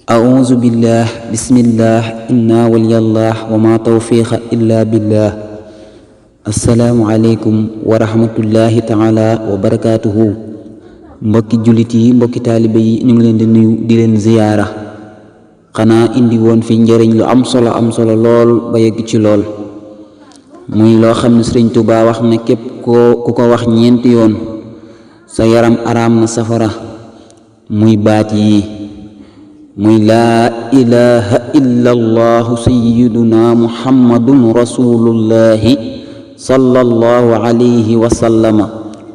أعوذ بالله بسم الله إنا ولي الله وما توفيق إلا بالله السلام عليكم ورحمة الله تعالى وبركاته mbokki jullit yi mbokki taalibe yi ñu ngi leen di nuyu di leen ziyaara xanaa indi woon fi njëriñ lu am solo lool ba yegg ci lool muy loo xam ne Sëriñ Tuubaa wax ne képp ku ko wax ñeenti yoon sa yaram araam na safara muy baat yi muy laa ilaha illa allahu sayyiduna muhammadun rasulullahi sallallahu alayhi wa sallama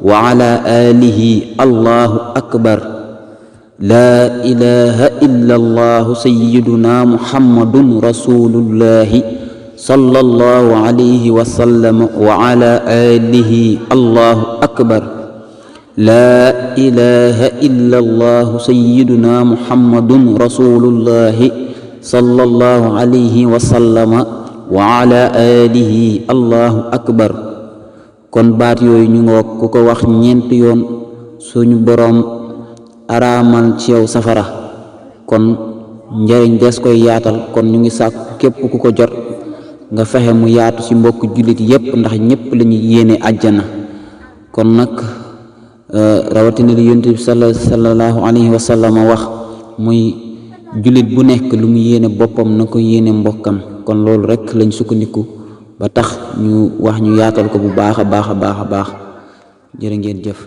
wa ala alihi allahu akbar laa ilaha illa allahu sayyiduna muhammadun rasulullahi sallallahu alayhi wa sallama wa ala alihi allahu akbar laa ilaha illa allahu sayyiduna muhammadun rasulullahi sallallahu alayhi wa sallama wa ala alihi allahu akbar kon baat yooyu ñu ngoog ku ko wax ñeenti yoon suñu boroom araamal ci yow safara kon njëriñ des koy yaatal kon ñu ngi sàkku képp ku ko jot nga fexe mu yaatu ci mbokk jullit yépp ndax ñépp lañu yéene àjjana kon nag rawatina li yonent bi sallallahu alayhi wa sallam wax muy jullit bu nekk lu mu yéene boppam na ko yéene mbokkam kon loolu rek lañ sukkandiku ba tax ñu wax ñu yaatal ko bu baax a baax jërë ngeen jëf